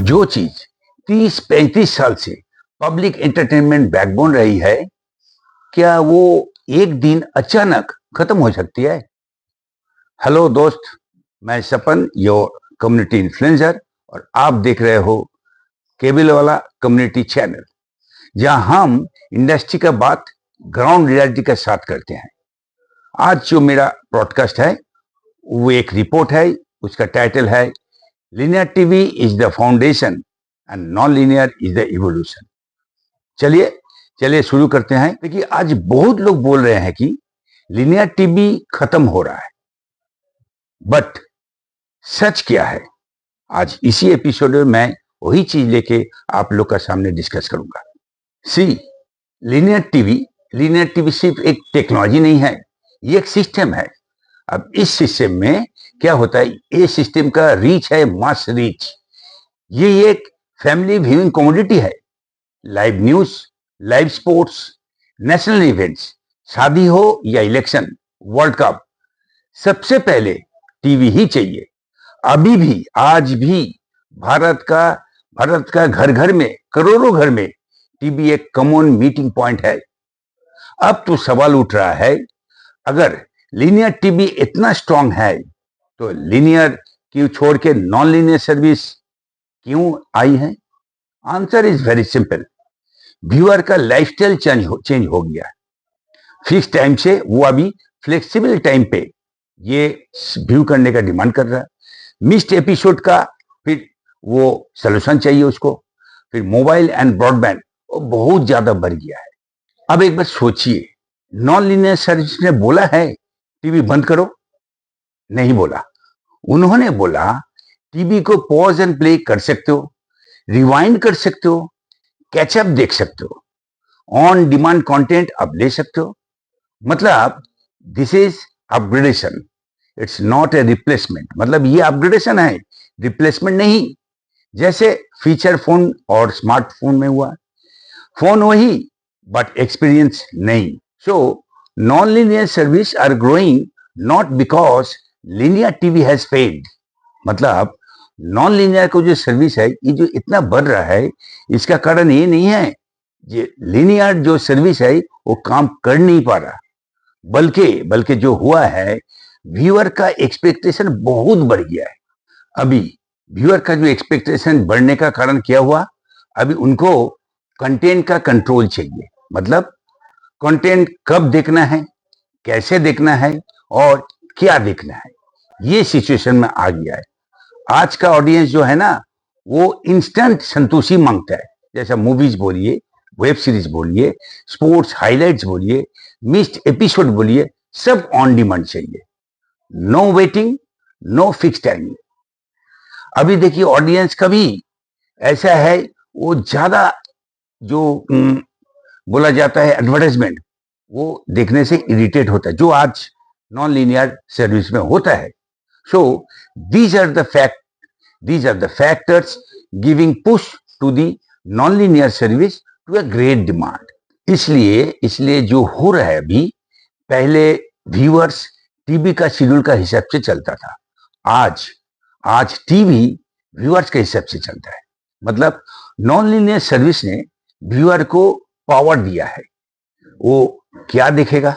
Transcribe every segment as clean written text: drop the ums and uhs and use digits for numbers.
जो चीज 30-35 साल से पब्लिक एंटरटेनमेंट बैकबोन रही है, क्या वो एक दिन अचानक खत्म हो सकती है? हेलो दोस्त, मैं सपन, योर कम्युनिटी इन्फ्लुएंसर, और आप देख रहे हो केबल वाला कम्युनिटी चैनल, जहां हम इंडस्ट्री का बात ग्राउंड रियलिटी के साथ करते हैं। आज जो मेरा ब्रॉडकास्ट है वो एक रिपोर्ट है। उसका टाइटल है linear TV is the foundation and non linear is the evolution. चलिए चलिए शुरू करते हैं। देखिए, आज बहुत लोग बोल रहे हैं कि लिनियर टीवी खत्म हो रहा है, बट सच क्या है? आज इसी एपिसोड में मैं वही चीज लेके आप लोग का सामने डिस्कस करूंगा। सी, लिनियर टीवी सिर्फ एक टेक्नोलॉजी नहीं है, ये एक सिस्टम है। अब इस सिस्टम में क्या होता है, ये सिस्टम का रीच है मास रीच। ये एक फैमिली व्यूइंग कमोडिटी है। Live news, live sports, national events, शादी हो या इलेक्शन, वर्ल्ड कप, सबसे पहले टीवी ही चाहिए। अभी भी, आज भी भारत का घर घर में, करोड़ों घर में टीवी एक कॉमन मीटिंग पॉइंट है। अब तो सवाल उठ रहा है, अगर लीनियर टीवी इतना स्ट्रांग है तो लीनियर क्यों छोड़ के नॉन लीनियर सर्विस क्यों आई है? Answer is very simple. Viewer का लाइफस्टाइल चेंज हो गया। फिक्स टाइम से वो अभी फ्लेक्सिबल टाइम पे ये व्यू करने का डिमांड कर रहा है। मिस्ड एपिसोड का फिर वो सोल्यूशन चाहिए उसको। फिर मोबाइल एंड ब्रॉडबैंड बहुत ज्यादा बढ़ गया है। अब एक बार सोचिए, नॉन लीनियर सर्विस ने बोला है टीवी बंद करो? नहीं बोला। उन्होंने बोला टीवी को पॉज एंड प्ले कर सकते हो, रिवाइंड कर सकते हो, कैचअप देख सकते हो, ऑन डिमांड कंटेंट अब ले सकते हो। मतलब this is upgradation, it's not a replacement. मतलब ये अपग्रेडेशन है, रिप्लेसमेंट नहीं। जैसे फीचर फोन और स्मार्टफोन में हुआ, फोन वही बट एक्सपीरियंस नहीं। So non linear service are growing not because linear TV has failed. मतलब नॉन लीनियर को जो सर्विस है, ये जो इतना बढ़ रहा है, इसका कारण ये नहीं है ये लीनियर जो सर्विस है वो काम कर नहीं पा रहा, बल्कि जो हुआ है, व्यूअर का एक्सपेक्टेशन बहुत बढ़ गया है। अभी व्यूअर का जो एक्सपेक्टेशन बढ़ने का कारण क्या हुआ, अभी उनको कंटेंट का कंट्रोल चाहिए। मतलब कंटेंट कब देखना है, कैसे देखना है और क्या देखना है, ये सिचुएशन में आ गया है। आज का ऑडियंस जो है ना, वो इंस्टेंट संतोषी मांगता है। जैसा मूवीज बोलिए, वेब सीरीज बोलिए, स्पोर्ट्स हाइलाइट्स बोलिए, मिस्ड एपिसोड बोलिए, सब ऑन डिमांड चाहिए। No waiting, no fix timing. अभी देखिए, ऑडियंस का भी ऐसा है, वो ज्यादा जो बोला जाता है एडवर्टाइजमेंट, वो देखने से इरिटेट होता है, जो आज नॉन लीनियर सर्विस में होता है। सो these are the factors giving push to the non-linear service to a great demand. इसलिए जो हो रहा है अभी, पहले व्यूअर्स टीवी का शेड्यूल का हिसाब से चलता था। आज टीवी व्यूअर्स के हिसाब से चलता है। मतलब नॉन लीनियर सर्विस ने व्यूअर को पावर दिया है। वो क्या देखेगा,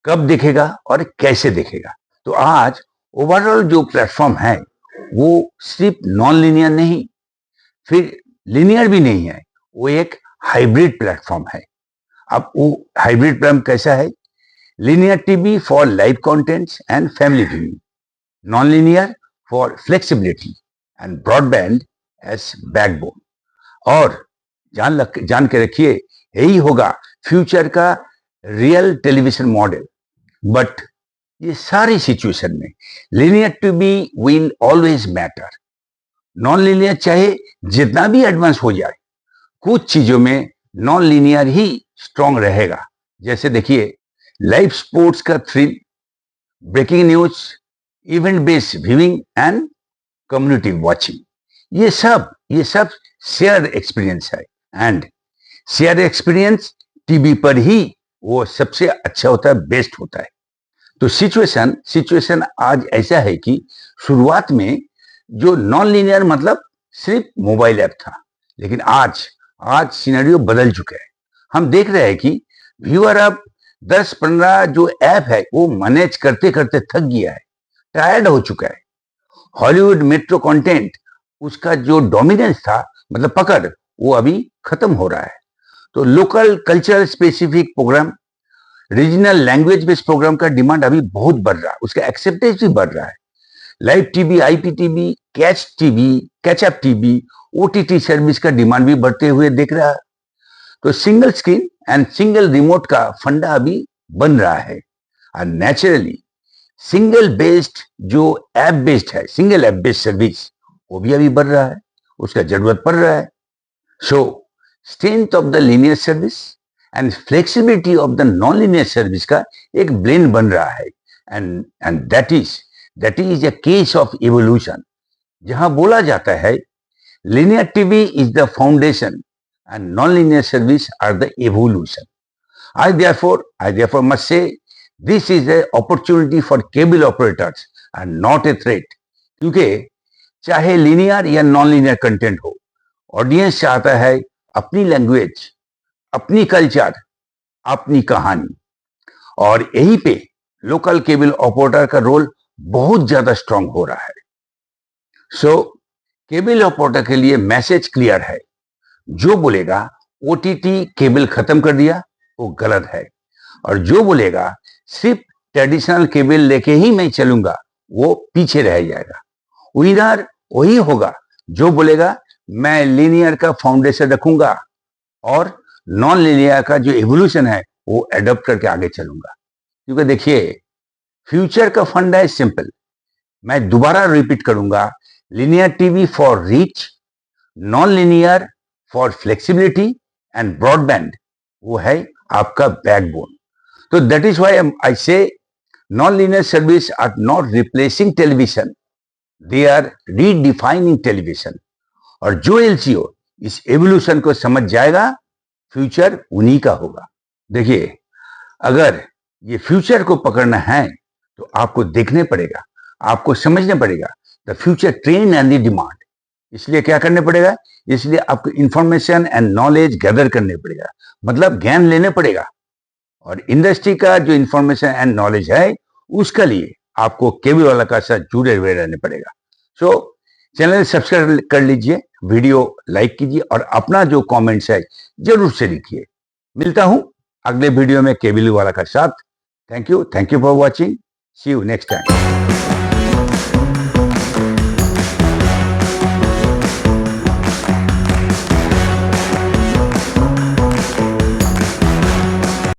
कब देखेगा और कैसे देखेगा। तो आज ओवरऑल जो प्लेटफॉर्म है वो सिर्फ नॉन लीनियर नहीं, फिर लीनियर भी नहीं है, वो एक हाइब्रिड प्लेटफॉर्म है। अब वो हाइब्रिड प्लेटफॉर्म कैसा है? Linear TV for live contents and family viewing, non linear for flexibility and broadband as backbone. और जान के रखिए, यही होगा फ्यूचर का रियल टेलीविजन मॉडल। बट ये सारी सिचुएशन में linear TV will always matter. Non linear चाहे जितना भी एडवांस हो जाए, कुछ चीजों में नॉन लीनियर ही स्ट्रांग रहेगा। जैसे देखिए, लाइव स्पोर्ट्स का thrill, breaking news, event based viewing and community watching, ये सब शेयर एक्सपीरियंस है। एंड शेयर एक्सपीरियंस टीवी पर ही वो सबसे अच्छा होता है, बेस्ट होता है। तो सिचुएशन आज ऐसा है कि शुरुआत में जो नॉन लीनियर, मतलब सिर्फ मोबाइल ऐप था। लेकिन आज आज सिनेरियो बदल चुका है। हम देख रहे हैं कि व्यूअर अब 10-15 जो ऐप है वो मैनेज करते करते थक गया है, टायर्ड हो चुका है। हॉलीवुड मेट्रो कंटेंट, उसका जो डोमिनेंस था, मतलब पकड़, वो अभी खत्म हो रहा है। तो local cultural specific program, regional language based program का डिमांड अभी बहुत बढ़ रहा है, उसका एक्सेप्टेंस भी बढ़ रहा है। Live TV, IPTV, catch TV, catch up TV, OTT service का डिमांड भी बढ़ते हुए दिख रहा है। तो single screen and single remote का फंडा अभी बन रहा है। और नेचुरली सिंगल बेस्ड जो ऐप बेस्ड है, सिंगल ऐप बेस्ड सर्विस, वो भी अभी बढ़ रहा है, उसका जरूरत पड़ रहा है। सो strength of the linear service and flexibility of the non linear service का एक ब्लेंड बन रहा है। And that is a case of evolution, जहां बोला जाता है linear TV is the foundation and non-linear service are the evolution. I therefore must say this is an opportunity for cable operators and not a threat. क्योंकि चाहे linear या non-linear content हो, audience चाहता है अपनी लैंग्वेज, अपनी culture, अपनी कहानी। और यहीं पे लोकल केबल ऑपरेटर का रोल बहुत ज्यादा स्ट्रांग हो रहा है। सो केबल ऑपरेटर के लिए मैसेज क्लियर है, जो बोलेगा ओटीटी केबल खत्म कर दिया वो गलत है, और जो बोलेगा सिर्फ ट्रेडिशनल केबल लेके ही मैं चलूंगा वो पीछे रह जाएगा। विनर वही होगा जो बोलेगा मैं लीनियर का फाउंडेशन रखूंगा और नॉन लीनियर का जो एवोल्यूशन है वो एडॉप्ट करके आगे चलूंगा। क्योंकि देखिए, फ्यूचर का फंडा है सिंपल, मैं दोबारा रिपीट करूंगा, linear TV for reach, non-linear for flexibility and broadband, वो है आपका बैकबोन। तो that is why I say non-linear service are not replacing television, they are redefining television। और जो LCO इस एवोल्यूशन को समझ जाएगा, फ्यूचर उन्हीं का होगा। देखिए, अगर ये फ्यूचर को पकड़ना है तो आपको देखने पड़ेगा, आपको समझना पड़ेगा the future trend and the demand. इसलिए क्या करने पड़ेगा? इसलिए आपको इंफॉर्मेशन एंड नॉलेज गैदर करने पड़ेगा, मतलब ज्ञान लेने पड़ेगा। और इंडस्ट्री का जो इंफॉर्मेशन एंड नॉलेज है उसके लिए आपको केबल वाला का साथ जुड़े हुए रहने पड़ेगा। सो चैनल सब्सक्राइब कर लीजिए, वीडियो लाइक कीजिए और अपना जो कमेंट्स है जरूर से लिखिए। मिलता हूं अगले वीडियो में केबल वाला का साथ। Thank you for watching, see you next time.